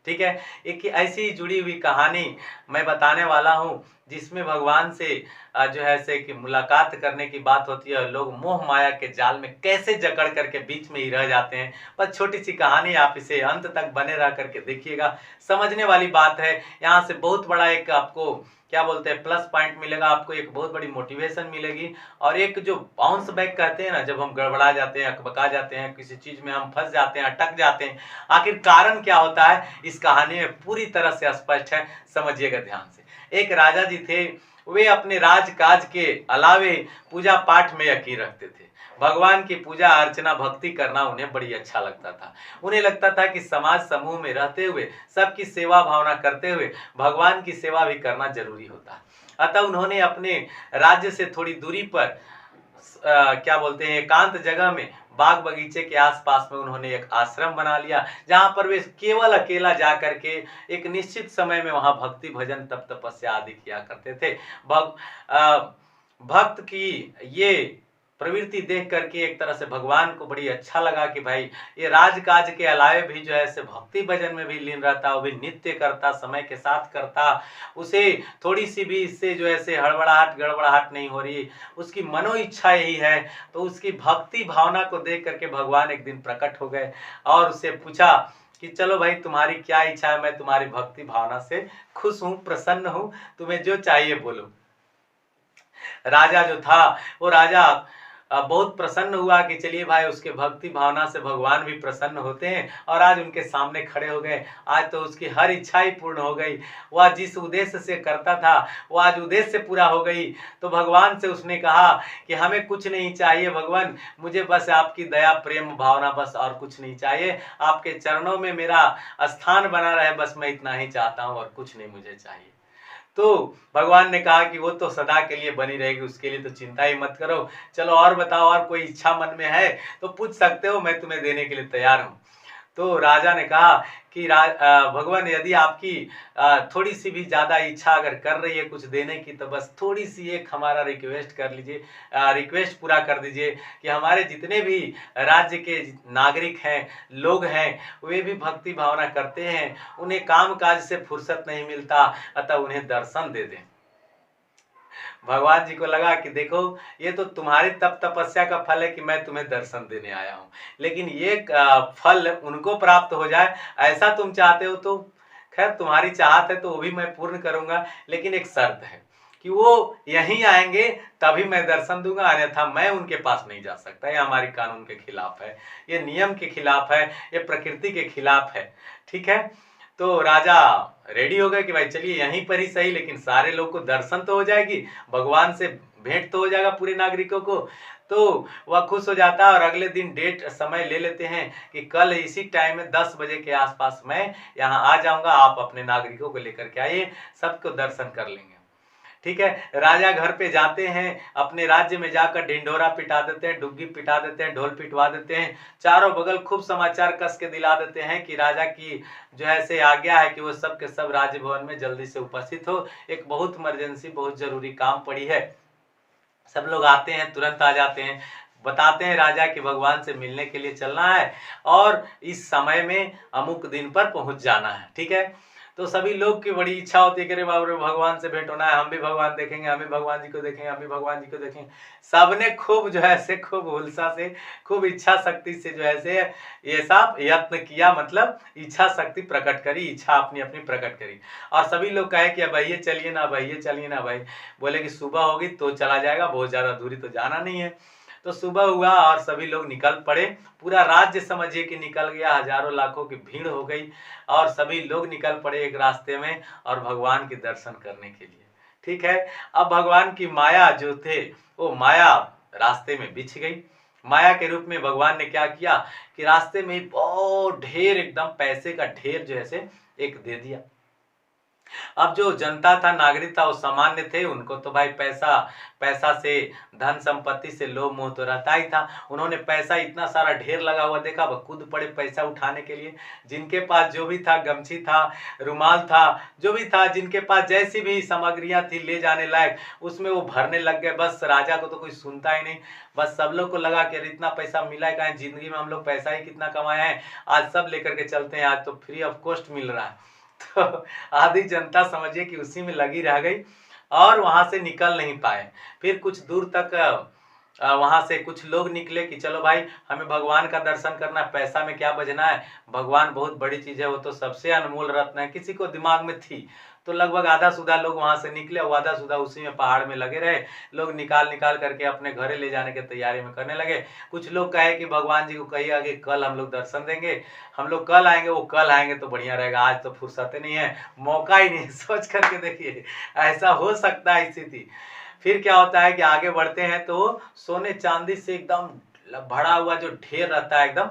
ठीक है, एक ऐसी जुड़ी हुई कहानी मैं बताने वाला हूँ जिसमें भगवान से जो है से कि मुलाकात करने की बात होती है और लोग मोह माया के जाल में कैसे जकड़ करके बीच में ही रह जाते हैं। बस छोटी सी कहानी, आप इसे अंत तक बने रह करके देखिएगा, समझने वाली बात है। यहाँ से बहुत बड़ा एक आपको क्या बोलते हैं प्लस पॉइंट मिलेगा, आपको एक बहुत बड़ी मोटिवेशन मिलेगी और एक जो बाउंस बैक कहते हैं ना, जब हम गड़बड़ा जाते हैं, अकबका जाते हैं, किसी चीज में हम फंस जाते हैं, अटक जाते हैं, आखिर कारण क्या होता है इस कहानी में पूरी तरह से स्पष्ट है, समझिएगा ध्यान से। एक राजा जी थे, वे अपने राजकाज के अलावे पूजा पाठ में यकीन रखते थे। भगवान की पूजा अर्चना भक्ति करना उन्हें बड़ी अच्छा लगता था। उन्हें लगता था कि समाज समूह में रहते हुए, सबकी सेवा भावना करते हुए भगवान की सेवा भी करना जरूरी होता है। अतः उन्होंने अपने राज्य से थोड़ी दूरी पर क्या बोलते हैं एकांत जगह में बाग बगीचे के आसपास में उन्होंने एक आश्रम बना लिया, जहां पर वे केवल अकेला जा करके एक निश्चित समय में वहां भक्ति भजन तप तपस्या आदि किया करते थे। भक्त की ये प्रवृत्ति देख करके एक तरह से भगवान को बड़ी अच्छा लगा कि भाई ये राजकाज के अलावे भी जो है से भक्ति भजन में भी लीन रहता, वो भी नित्य करता, समय के साथ करता, उसे थोड़ी सी भी इससे जो है से हड़बड़ाहट गड़बड़ाहट नहीं हो रही, उसकी मनो इच्छा यही है। तो उसकी भक्ति भावना को देख करके भगवान एक दिन प्रकट हो गए और उससे पूछा कि चलो भाई तुम्हारी क्या इच्छा है, मैं तुम्हारी भक्ति भावना से खुश हूं, प्रसन्न हूं, तुम्हें जो चाहिए बोलो। राजा जो था वो राजा बहुत प्रसन्न हुआ कि चलिए भाई उसके भक्ति भावना से भगवान भी प्रसन्न होते हैं और आज उनके सामने खड़े हो गए। आज तो उसकी हर इच्छा ही पूर्ण हो गई, वह जिस उद्देश्य से करता था वो आज उद्देश्य पूरा हो गई। तो भगवान से उसने कहा कि हमें कुछ नहीं चाहिए भगवान, मुझे बस आपकी दया प्रेम भावना, बस और कुछ नहीं चाहिए, आपके चरणों में मेरा स्थान बना रहे, बस मैं इतना ही चाहता हूँ और कुछ नहीं मुझे चाहिए। तो भगवान ने कहा कि वो तो सदा के लिए बनी रहेगी, उसके लिए तो चिंता ही मत करो। चलो और बताओ, और कोई इच्छा मन में है तो पूछ सकते हो, मैं तुम्हें देने के लिए तैयार हूं। तो राजा ने कहा कि भगवान यदि आपकी थोड़ी सी भी ज्यादा इच्छा अगर कर रही है कुछ देने की, तो बस थोड़ी सी एक हमारा रिक्वेस्ट कर लीजिए, रिक्वेस्ट पूरा कर दीजिए कि हमारे जितने भी राज्य के नागरिक हैं, लोग हैं, वे भी भक्ति भावना करते हैं, उन्हें काम काज से फुर्सत नहीं मिलता, अतः उन्हें दर्शन दे दें। भगवान जी को लगा कि देखो ये तो तुम्हारी तप तपस्या का फल है कि मैं तुम्हें दर्शन देने आया हूं, लेकिन ये फल उनको प्राप्त हो जाए ऐसा तुम चाहते हो तो खैर तुम्हारी चाहत है तो वो भी मैं पूर्ण करूंगा, लेकिन एक शर्त है कि वो यहीं आएंगे तभी मैं दर्शन दूंगा, अन्यथा मैं उनके पास नहीं जा सकता। ये हमारी कानून के खिलाफ है, ये नियम के खिलाफ है, ये प्रकृति के खिलाफ है। ठीक है, तो राजा रेडी हो गए कि भाई चलिए यहीं पर ही सही, लेकिन सारे लोग को दर्शन तो हो जाएगी, भगवान से भेंट तो हो जाएगा पूरे नागरिकों को। तो वह खुश हो जाता है और अगले दिन डेट समय ले लेते हैं कि कल इसी टाइम में 10 बजे के आसपास मैं यहाँ आ जाऊंगा, आप अपने नागरिकों को लेकर के आइए, सबको दर्शन कर लेंगे। ठीक है, राजा घर पे जाते हैं, अपने राज्य में जाकर ढिंढोरा पिटा देते हैं, डुग्गी पिटा देते हैं, ढोल पिटवा देते हैं, चारों बगल खूब समाचार कस के दिला देते हैं कि राजा की जो है से आज्ञा है कि वो सब के सब राजभवन में जल्दी से उपस्थित हो, एक बहुत इमरजेंसी बहुत जरूरी काम पड़ी है। सब लोग आते हैं, तुरंत आ जाते हैं, बताते हैं राजा कि भगवान से मिलने के लिए चलना है और इस समय में अमुक दिन पर पहुंच जाना है। ठीक है, तो सभी लोग की बड़ी इच्छा होती है कि अरे बाबू भगवान से भेंट होना है, हम भी भगवान देखेंगे, हम भी भगवान जी को देखेंगे, हम भी भगवान जी को देखेंगे। सबने खूब जो है से खूब उल्सा से खूब इच्छा शक्ति से जो है से ये सब यत्न किया, मतलब इच्छा शक्ति प्रकट करी, इच्छा अपनी अपनी प्रकट करी। और सभी लोग कहे कि भैया चलिए ना, भैया चलिए ना भाई, बोले कि सुबह होगी तो चला जाएगा, बहुत ज्यादा दूरी तो जाना नहीं है। तो सुबह हुआ और सभी लोग निकल पड़े, पूरा राज्य समझिए कि निकल गया, हजारों लाखों की भीड़ हो गई और सभी लोग निकल पड़े एक रास्ते में और भगवान के दर्शन करने के लिए। ठीक है, अब भगवान की माया जो थे वो माया रास्ते में बिछ गई। माया के रूप में भगवान ने क्या किया कि रास्ते में बहुत ढेर, एकदम पैसे का ढेर जो है से एक दे दिया। अब जो जनता था, नागरिक था, वो सामान्य थे, उनको तो भाई पैसा पैसा से, धन संपत्ति से लोभ मोह तो रहता ही था। उन्होंने पैसा इतना सारा ढेर लगा हुआ देखा, वह खुद पड़े पैसा उठाने के लिए। जिनके पास जो भी था, गमछी था, रुमाल था, जो भी था, जिनके पास जैसी भी सामग्रियां थी ले जाने लायक, उसमें वो भरने लग गए। बस राजा को तो कोई सुनता ही नहीं। बस सब लोग को लगा कि इतना पैसा मिला है कहाँ, जिंदगी में हम लोग पैसा ही कितना कमाए हैं, आज सब लेकर के चलते हैं, आज तो फ्री ऑफ कॉस्ट मिल रहा है। तो आधी जनता समझिए कि उसी में लगी रह गई और वहां से निकल नहीं पाए। फिर कुछ दूर तक वहां से कुछ लोग निकले कि चलो भाई, हमें भगवान का दर्शन करना है, पैसा में क्या बजना है, भगवान बहुत बड़ी चीज है, वो तो सबसे अनमोल रत्न है। किसी को दिमाग में थी, तो लगभग आधा सुधा लोग वहां से निकले और आधा सुधा उसी में पहाड़ में लगे रहे। लोग निकाल निकाल करके अपने घरे ले जाने की तैयारी में करने लगे। कुछ लोग कहे कि भगवान जी को कहिएगा कि कल हम लोग दर्शन देंगे, हम लोग कल आएंगे, वो कल आएंगे तो बढ़िया रहेगा, आज तो फुर्सत नहीं है, मौका ही नहीं। सोच करके देखिए, ऐसा हो सकता है स्थिति। फिर क्या होता है कि आगे बढ़ते हैं तो सोने चांदी से एकदम भरा हुआ जो ढेर रहता है, एकदम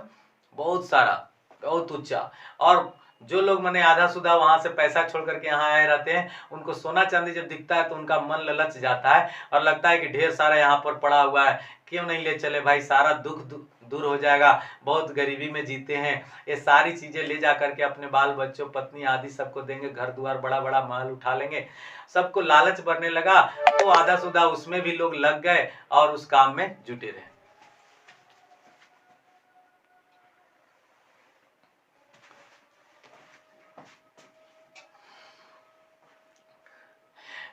बहुत सारा, बहुत ऊंचा। और जो लोग मैंने आधा सुधा वहां से पैसा छोड़ करके यहाँ आए रहते हैं, उनको सोना चांदी जब दिखता है तो उनका मन ललच जाता है और लगता है कि ढेर सारा यहाँ पर पड़ा हुआ है, क्यों नहीं ले चले भाई, सारा दुख दूर हो जाएगा, बहुत गरीबी में जीते हैं, ये सारी चीजें ले जा करके अपने बाल बच्चों, पत्नी आदि सबको देंगे, घर द्वार बड़ा बड़ा महल उठा लेंगे। सबको लालच बढ़ने लगा, तो आधा सुधा उसमें भी लोग लग गए और उस काम में जुटे रहे।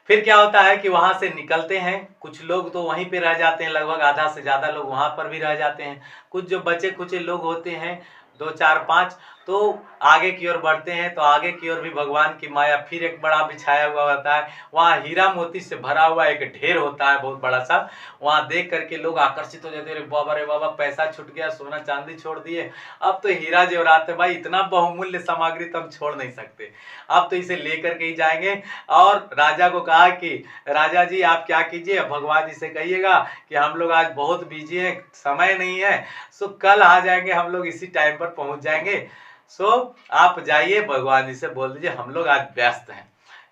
फिर क्या होता है कि वहां से निकलते हैं, कुछ लोग तो वहीं पे रह जाते हैं, लगभग आधा से ज्यादा लोग वहां पर भी रह जाते हैं। कुछ जो बचे कुचे लोग होते हैं, दो चार पांच, तो आगे की ओर बढ़ते हैं। तो आगे की ओर भी भगवान की माया, फिर एक बड़ा बिछाया हुआ होता है, वहां हीरा मोती से भरा हुआ एक ढेर होता है बहुत बड़ा सा। वहां देख करके लोग आकर्षित हो जाते हैं, बाबा रे बाबा, पैसा छूट गया, सोना चांदी छोड़ दिए, अब तो हीरा जेवरात है भाई, इतना बहुमूल्य सामग्री तो हम छोड़ नहीं सकते, अब तो इसे लेकर के ही जाएंगे। और राजा को कहा कि राजा जी आप क्या कीजिए, भगवान जी से कहिएगा कि हम लोग आज बहुत बिजी हैं, समय नहीं है, सो कल आ जाएंगे, हम लोग इसी टाइम पर पहुंच जाएंगे। सो आप जाइए, भगवान जी से बोल दीजिए हम लोग आज व्यस्त हैं।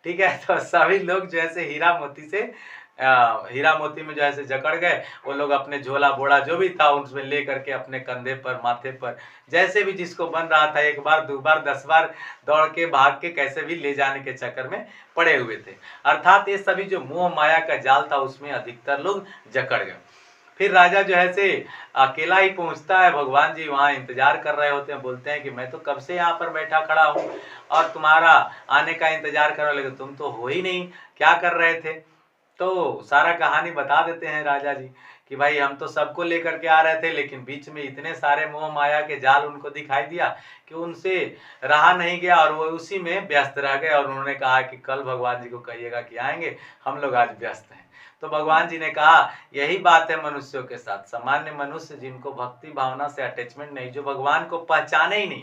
ठीक है, तो सभी लोग जो है हीरा मोती से हीरा मोती में जो है जकड़ गए। वो लोग अपने झोला बोड़ा जो भी था उसमें ले करके अपने कंधे पर, माथे पर, जैसे भी जिसको बन रहा था, एक बार दो बार 10 बार दौड़ के भाग के कैसे भी ले जाने के चक्कर में पड़े हुए थे। अर्थात ये सभी जो मोह माया का जाल था उसमें अधिकतर लोग जकड़ गए। फिर राजा जो है अकेला ही पहुंचता है, भगवान जी वहां इंतजार कर रहे होते हैं, बोलते हैं कि मैं तो कब से यहाँ पर बैठा खड़ा हूँ और तुम्हारा आने का इंतजार कर रहा हूं, लेकिन तुम तो हो ही नहीं, क्या कर रहे थे। तो सारा कहानी बता देते हैं राजा जी कि भाई हम तो सबको लेकर के आ रहे थे, लेकिन बीच में इतने सारे मोह माया के जाल उनको दिखाई दिया कि उनसे रहा नहीं गया और वो उसी में व्यस्त रह गए। और उन्होंने कहा कि कल भगवान जी को कहिएगा कि आएंगे, हम लोग आज व्यस्त हैं। तो भगवान जी ने कहा यही बात है मनुष्यों के साथ, सामान्य मनुष्य जिनको भक्ति भावना से अटैचमेंट नहीं, जो भगवान को पहचाने ही नहीं,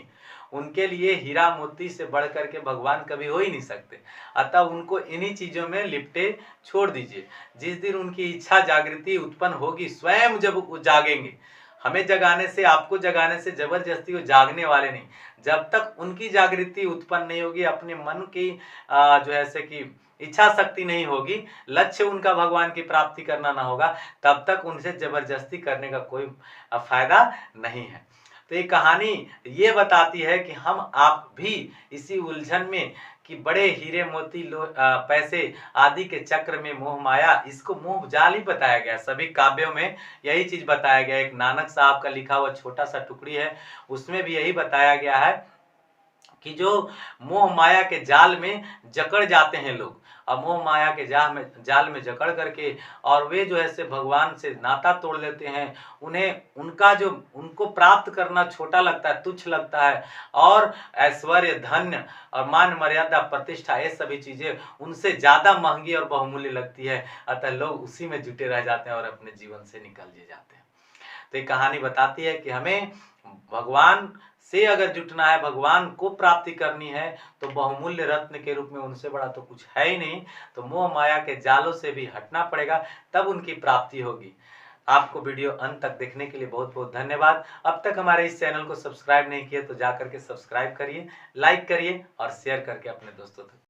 उनके लिए हीरा मोती से बढ़ करके भगवान कभी हो ही नहीं सकते। अतः उनको इन्हीं चीजों में लिपटे छोड़ दीजिए। जिस दिन उनकी इच्छा जागृति उत्पन्न होगी, स्वयं जब वो जागेंगे, हमें जगाने से, आपको जगाने से जबरदस्ती वो जागने वाले नहीं। जब तक उनकी जागृति उत्पन्न नहीं होगी, अपने मन की जो है कि इच्छा शक्ति नहीं होगी, लक्ष्य उनका भगवान की प्राप्ति करना ना होगा, तब तक उनसे जबरदस्ती करने का कोई फायदा नहीं है। तो ये कहानी ये बताती है कि हम आप भी इसी उलझन में कि बड़े हीरे मोती पैसे आदि के चक्र में मोह माया, इसको मोह जाल ही बताया गया। सभी काव्यों में यही चीज बताया गया। एक नानक साहब का लिखा हुआ छोटा सा टुकड़ी है, उसमें भी यही बताया गया है कि जो मोह माया के जाल में जकड़ जाते हैं लोग, और मोह माया के जाल में जकड़ करके और वे जो है से भगवान से नाता तोड़ लेते हैं, उन्हें उनका जो उनको प्राप्त करना छोटा लगता है, तुच्छ लगता है, और ऐश्वर्य, धन्य और मान मर्यादा, प्रतिष्ठा, ये सभी चीजें उनसे ज्यादा महंगी और बहुमूल्य लगती है। अतः लोग उसी में जुटे रह जाते हैं और अपने जीवन से निकल जाते हैं। तो ये कहानी बताती है कि हमें भगवान से अगर जुटना है, भगवान को प्राप्ति करनी है, तो बहुमूल्य रत्न के रूप में उनसे बड़ा तो कुछ है ही नहीं। तो मोह माया के जालों से भी हटना पड़ेगा, तब उनकी प्राप्ति होगी। आपको वीडियो अंत तक देखने के लिए बहुत बहुत धन्यवाद। अब तक हमारे इस चैनल को सब्सक्राइब नहीं किया तो जाकर के सब्सक्राइब करिए, लाइक करिए और शेयर करके अपने दोस्तों तक